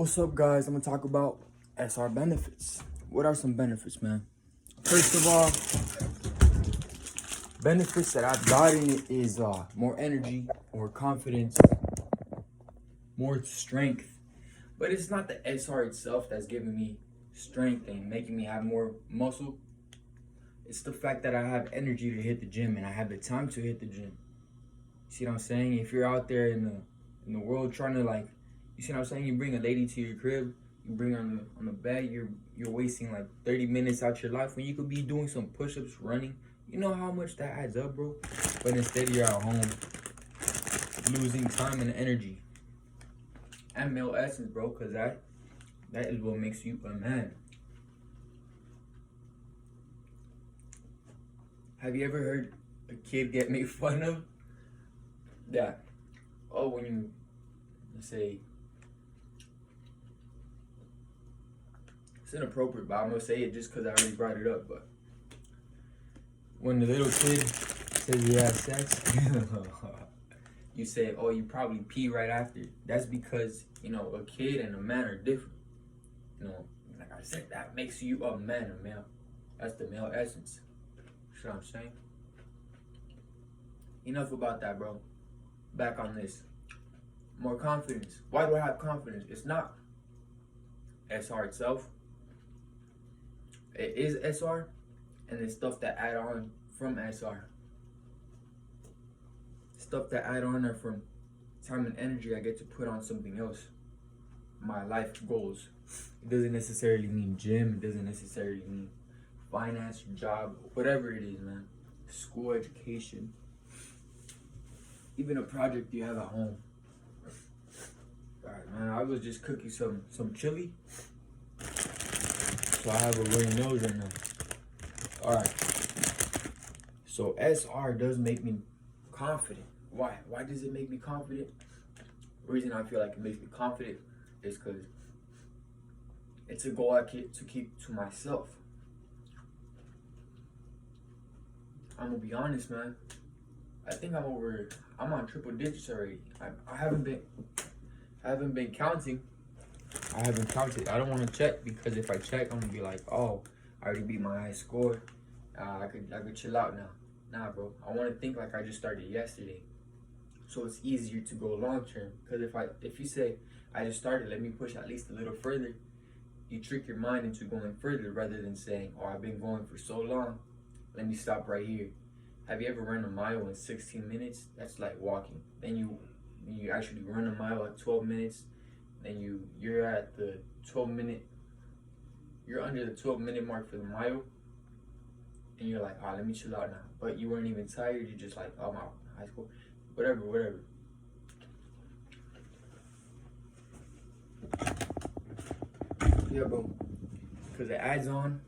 What's up, guys? I'm gonna talk about SR benefits. What are some benefits, man? First of all, benefits that I've gotten is more energy, more confidence, more strength. But it's not the SR itself that's giving me strength and making me have more muscle. It's the fact that I have energy to hit the gym and I have the time to hit the gym. See what I'm saying? If you're out there in the world trying to you see what I'm saying? You bring a lady to your crib, you bring her on the bed, you're wasting like 30 minutes out your life when you could be doing some push-ups, running. You know how much that adds up, bro? But instead you're at home losing time and energy. And male essence, bro, because that is what makes you a man. Have you ever heard a kid get made fun of? Yeah. Oh, when you, let's say, it's inappropriate, but I'm gonna say it just because I already brought it up. But when the little kid says he has sex, you say, "Oh, you probably pee right after." That's because a kid and a man are different. Like I said, that makes you a man, a male. That's the male essence. You know what I'm saying? Enough about that, bro. Back on this. More confidence. Why do I have confidence? It's not SR itself. It is SR, and it's stuff that add on from SR. Stuff that add on are from time and energy I get to put on something else. My life goals. It doesn't necessarily mean gym. It doesn't necessarily mean finance, job, whatever it is, man. School, education. Even a project you have at home. Alright, man, I was just cooking some chili. So I have a runny nose right now. Alright. So SR does make me confident. Why? Why does it make me confident? The reason I feel like it makes me confident is because it's a goal I get to keep to myself. I'm gonna be honest, man. I think I'm on triple digits already. I haven't been counting. I haven't counted. I don't want to check because if I check, I'm gonna be like, oh, I already beat my high score. I could chill out now. Nah, bro. I want to think like I just started yesterday, so it's easier to go long term. Because if you say I just started, let me push at least a little further. You trick your mind into going further rather than saying, oh, I've been going for so long. Let me stop right here. Have you ever run a mile in 16 minutes? That's like walking. Then you actually run a mile at 12 minutes. Then you're at the 12-minute. You're under the 12-minute mark for the mile. And you're like, let me chill out now. But you weren't even tired. You're just like, oh, I'm out. High school. Whatever. Yeah, bro. Because it adds on.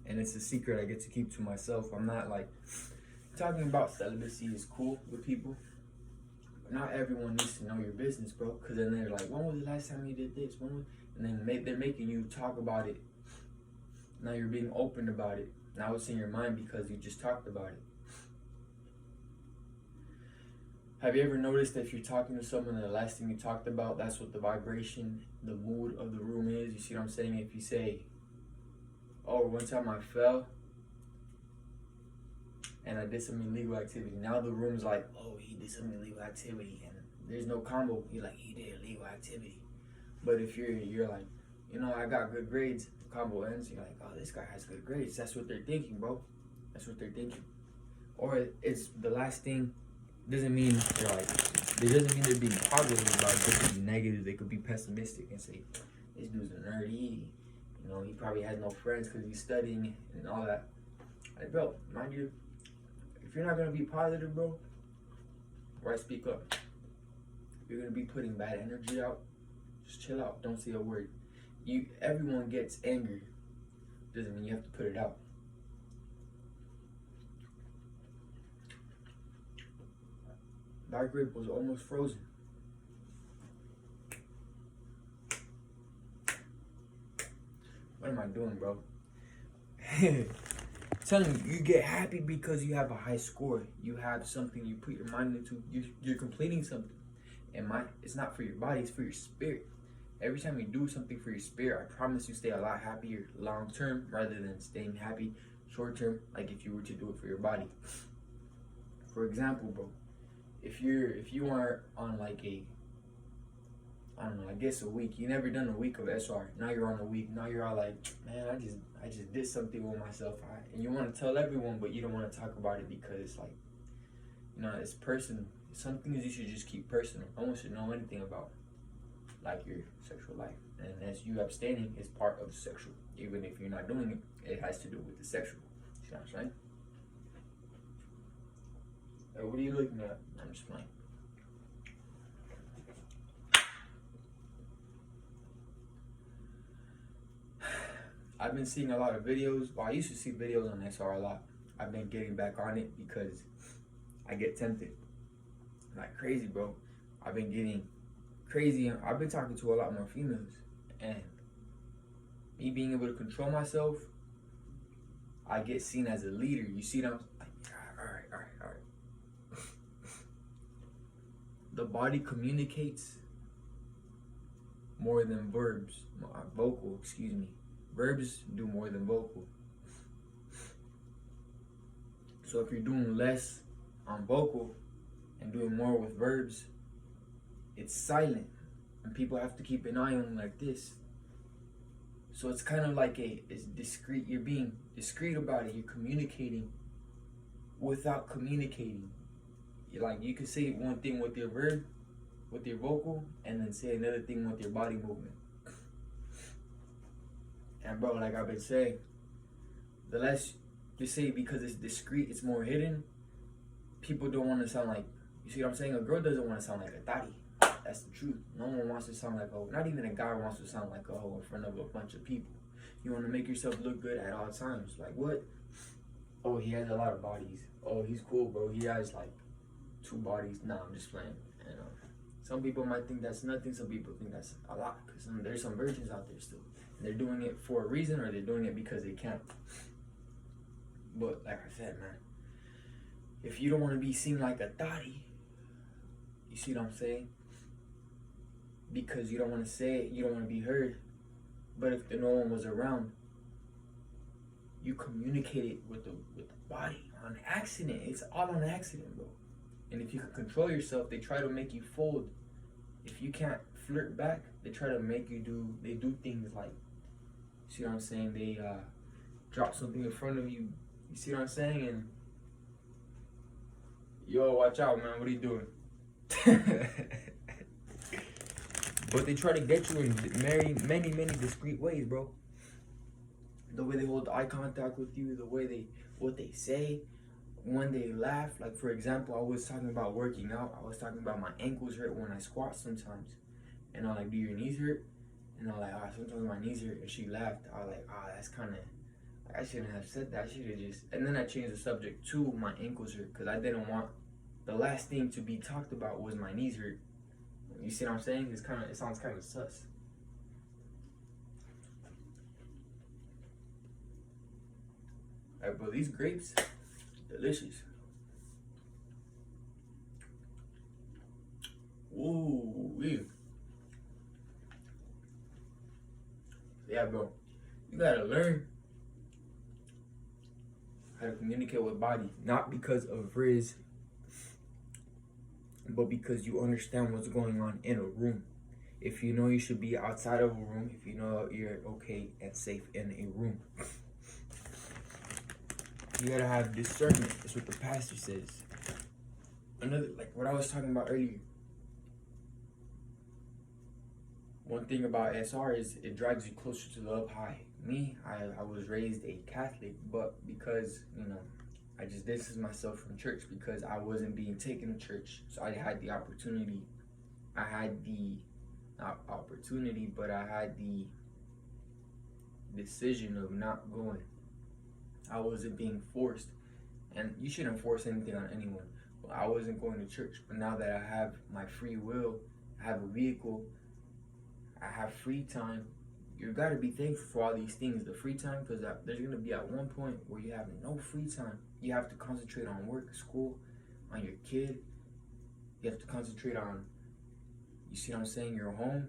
And it's a secret I get to keep to myself. I'm not like talking about celibacy is cool with people. But not everyone needs to know your business, bro. Because then they're like, when was the last time you did this? And then they're making you talk about it. Now you're being open about it. Now it's in your mind because you just talked about it. Have you ever noticed that if you're talking to someone and the last thing you talked about, that's what the vibration, the mood of the room is? You see what I'm saying? If you say, oh, one time I fell and I did some illegal activity. Now the room's like, oh, he did some illegal activity, and there's no combo. You're like, he did illegal activity. But if you're like, I got good grades, the combo ends. You're like, oh, this guy has good grades. That's what they're thinking, bro. That's what they're thinking. Or it's the last thing. Doesn't mean they're like. It doesn't mean they're being positive about it. They could be negative. They could be pessimistic and say, this dude's a nerdy. He probably has no friends because he's studying and all that. Like, bro, mind you, if you're not going to be positive, bro, why speak up? If you're going to be putting bad energy out, just chill out. Don't say a word. Everyone gets angry. Doesn't mean you have to put it out. That grape was almost frozen. What am I doing, bro? Telling you get happy because you have a high score. You have something you put your mind into. You're completing something. And it's not for your body, it's for your spirit. Every time you do something for your spirit, I promise you stay a lot happier long term rather than staying happy short term, like if you were to do it for your body. For example, bro, if you are on like a, I don't know, I guess a week. You never done a week of SR. Now you're on a week. Now you're all like, man, I just did something with myself. And you want to tell everyone, but you don't want to talk about it because, like, you know, it's personal. Some things you should just keep personal. No one should know anything about, like, your sexual life. And as you abstaining is part of sexual. Even if you're not doing it, it has to do with the sexual. See what I'm saying? Hey, what are you looking at? I'm just playing. I've been seeing a lot of videos. Well, I used to see videos on SR a lot. I've been getting back on it because I get tempted. Like crazy, bro. I've been getting crazy. I've been talking to a lot more females. And me being able to control myself, I get seen as a leader. You see what I'm like, all right. The body communicates more than vocal, excuse me. Verbs do more than vocal. So if you're doing less on vocal and doing more with verbs, it's silent. And people have to keep an eye on like this. So it's kind of like it's discreet. You're being discreet about it. You're communicating without communicating. Like you can say one thing with your verb, with your vocal, and then say another thing with your body movement. And bro, like I've been saying, the less you say because it's discreet, it's more hidden. People don't want to sound like, you see what I'm saying? A girl doesn't want to sound like a thotty. That's the truth. No one wants to sound like a hoe. Not even a guy wants to sound like a hoe in front of a bunch of people. You want to make yourself look good at all times. Like what? Oh, he has a lot of bodies. Oh, he's cool, bro. He has like 2 bodies. Nah, I'm just playing. And some people might think that's nothing. Some people think that's a lot. Because there's some virgins out there still. They're doing it for a reason or they're doing it because they can. But like I said, man, if you don't want to be seen like a thotty, you see what I'm saying? Because you don't want to say it, you don't want to be heard. But if no one was around, you communicated with the body on accident. It's all on accident, bro. And if you can control yourself, they try to make you fold. If you can't flirt back, they try to make you do things like, see what I'm saying? They drop something in front of you. You see what I'm saying? And yo, watch out, man. What are you doing? But they try to get you in many discreet ways, bro. The way they hold eye contact with you, the way what they say, when they laugh. Like for example, I was talking about working out. I was talking about my ankles hurt when I squat sometimes. And I'm like, do your knees hurt? And I'm like, sometimes my knees hurt. And she laughed. I was like, that's kind of, like, I shouldn't have said that. I should have just, and then I changed the subject to my ankles hurt because I didn't want the last thing to be talked about was my knees hurt. You see what I'm saying? It sounds kind of sus. Alright, but these grapes, delicious. Ooh, yeah, bro. You gotta learn how to communicate with body, not because of Riz, but because you understand what's going on in a room. If you know you should be outside of a room, if you know you're okay and safe in a room. You gotta have discernment. That's what the pastor says. Another, like what I was talking about earlier. One thing about SR is it drags you closer to the up high. Me, I was raised a Catholic, but because, you know, I just distanced myself from church because I wasn't being taken to church. So I had the opportunity. I had the, not opportunity, but I had the decision of not going. I wasn't being forced. And you shouldn't force anything on anyone. Well, I wasn't going to church. But now that I have my free will, I have a vehicle, I have free time, you gotta be thankful for all these things. The free time, because there's gonna be at one point where you have no free time. You have to concentrate on work, school, on your kid. You have to concentrate on, you see what I'm saying, your home.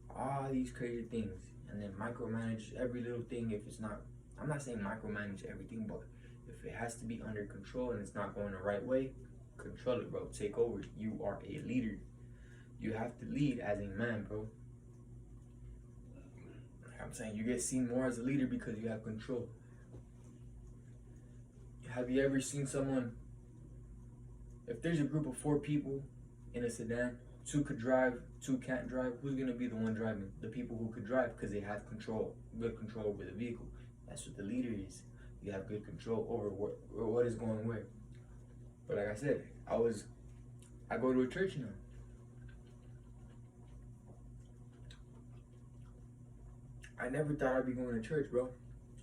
All all these crazy things and then micromanage every little thing if it's not. I'm not saying micromanage everything, but if it has to be under control and it's not going the right way, control it, bro. Take over. You are a leader. You have to lead as a man, bro. I'm saying you get seen more as a leader because you have control. Have you ever seen someone, if there's a group of 4 people in a sedan, 2 could drive, 2 can't drive, who's gonna be the one driving? The people who could drive, because they have control, good control over the vehicle. That's what the leader is. You have good control over what is going where. But like I said, I go to a church now. I never thought I'd be going to church, bro.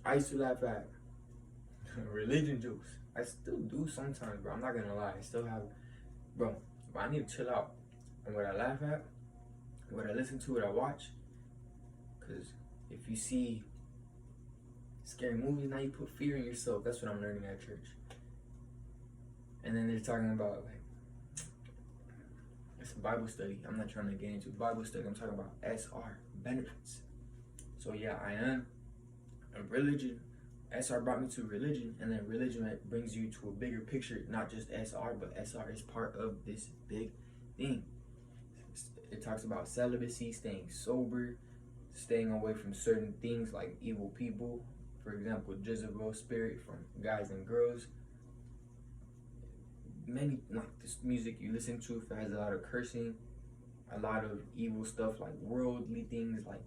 I used to laugh at religion jokes. I still do sometimes, bro. I'm not gonna lie. I still have, bro. But I need to chill out on what I laugh at, what I listen to, what I watch. Because if you see scary movies, now you put fear in yourself. That's what I'm learning at church. And then they're talking about, like, it's a Bible study. I'm not trying to get into Bible study. I'm talking about SR, benefits. So yeah, I am a religion. SR brought me to religion, and then religion brings you to a bigger picture, not just SR, but SR is part of this big thing. It talks about celibacy, staying sober, staying away from certain things like evil people. For example, Jezebel spirit from guys and girls. Many, like this music you listen to, if it has a lot of cursing, a lot of evil stuff like worldly things like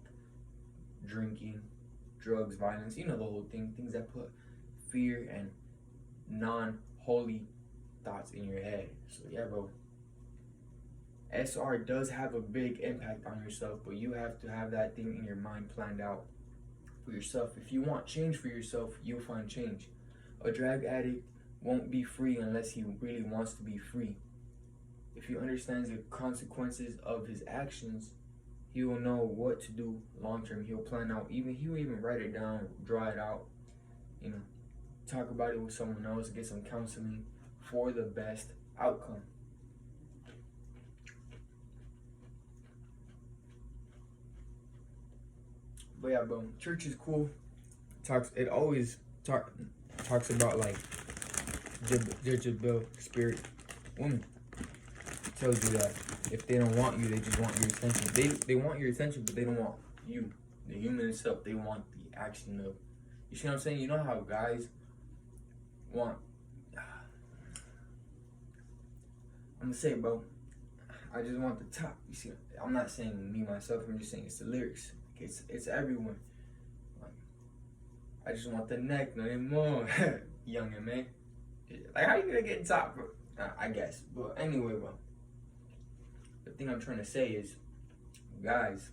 drinking, drugs, violence, you know the whole thing, things that put fear and non-holy thoughts in your head. So yeah, bro, SR does have a big impact on yourself, but you have to have that thing in your mind planned out for yourself. If you want change for yourself, you'll find change. A drug addict won't be free unless he really wants to be free. If he understands the consequences of his actions, he will know what to do long term. He'll plan out, he will even write it down, draw it out, you know, talk about it with someone else, get some counseling for the best outcome. But yeah, bro, church is cool. It always talks about like Jezebel spirit woman. Tells you that if they don't want you, they just want your attention. They want your attention, but they don't want you, the human itself. They want the action of, you see what I'm saying? You know how guys want, I'm gonna say, bro, I just want the top. You see, I'm not saying me myself, I'm just saying it's the lyrics. It's everyone. Like, I just want the neck, nothing more. Youngin', man. Like, how you gonna get top, bro? I guess. But anyway, bro. The thing I'm trying to say is, guys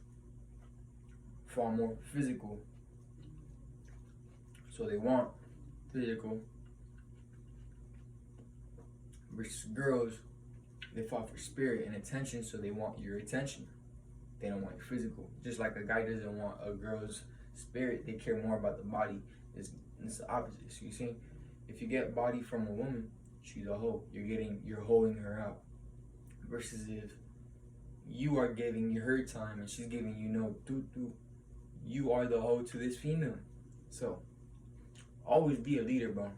far more physical, so they want physical. Versus girls, they fall for spirit and attention, so they want your attention. They don't want your physical. Just like a guy doesn't want a girl's spirit, they care more about the body. It's the opposite. So you see, if you get body from a woman, she's a hoe. You're holding her out. Versus if you are giving her time and she's giving you no doo-doo, you are the hoe to this female. So always be a leader, bro.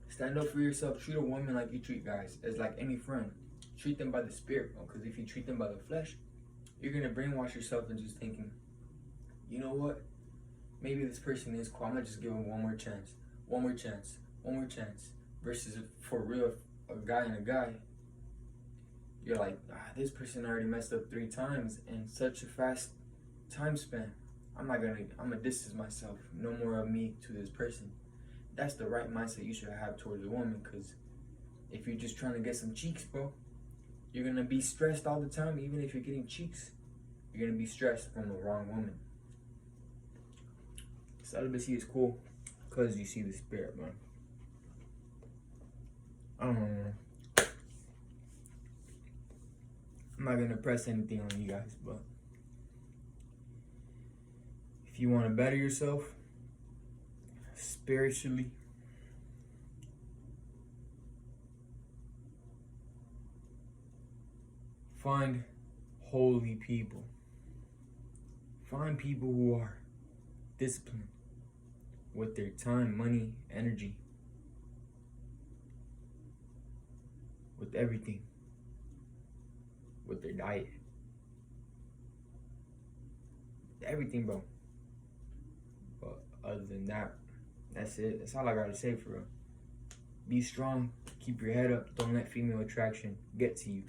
Stand up for yourself. Treat a woman like you treat guys, as like any friend. Treat them by the spirit, bro. Because if you treat them by the flesh, you're gonna brainwash yourself into just thinking, you know what? Maybe this person is cool. I'm gonna just give him one more chance, one more chance, one more chance. Versus for real, a guy and a guy, you're like, this person already messed up 3 times in such a fast time span. I'm gonna distance myself. No more of me to this person. That's the right mindset you should have towards a woman. Because if you're just trying to get some cheeks, bro, you're gonna be stressed all the time. Even if you're getting cheeks, you're gonna be stressed from the wrong woman. Celibacy is cool because you see the spirit, man. I don't know. I'm not gonna press anything on you guys, but if you want to better yourself spiritually, find holy people. Find people who are disciplined with their time, money, energy, with everything, with their diet, everything, bro. But other than that, that's it. That's all I gotta say for real. Be strong, keep your head up, don't let female attraction get to you.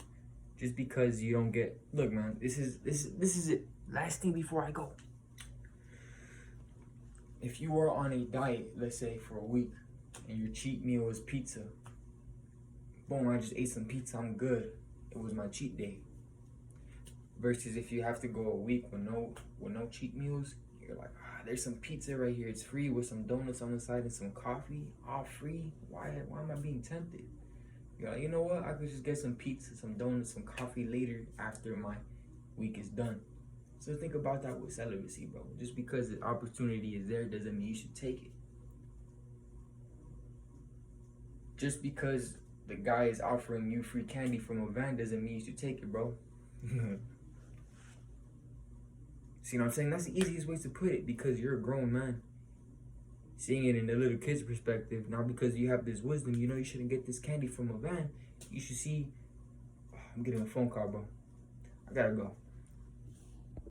Just because you don't get, look man, this is it. Last thing before I go. If you are on a diet, let's say for a week, and your cheat meal is pizza, boom, I just ate some pizza, I'm good. It was my cheat day. Versus if you have to go a week with no cheat meals, you're like, there's some pizza right here, it's free with some donuts on the side and some coffee, all free. Why am I being tempted? You're like, you know what? I could just get some pizza, some donuts, some coffee later after my week is done. So think about that with celibacy, bro. Just because the opportunity is there doesn't mean you should take it. Just because the guy is offering you free candy from a van doesn't mean you should take it, bro. See what I'm saying? That's the easiest way to put it, because you're a grown man. Seeing it in the little kid's perspective, not because you have this wisdom, you know you shouldn't get this candy from a van. You should see, I'm getting a phone call, bro. I gotta go.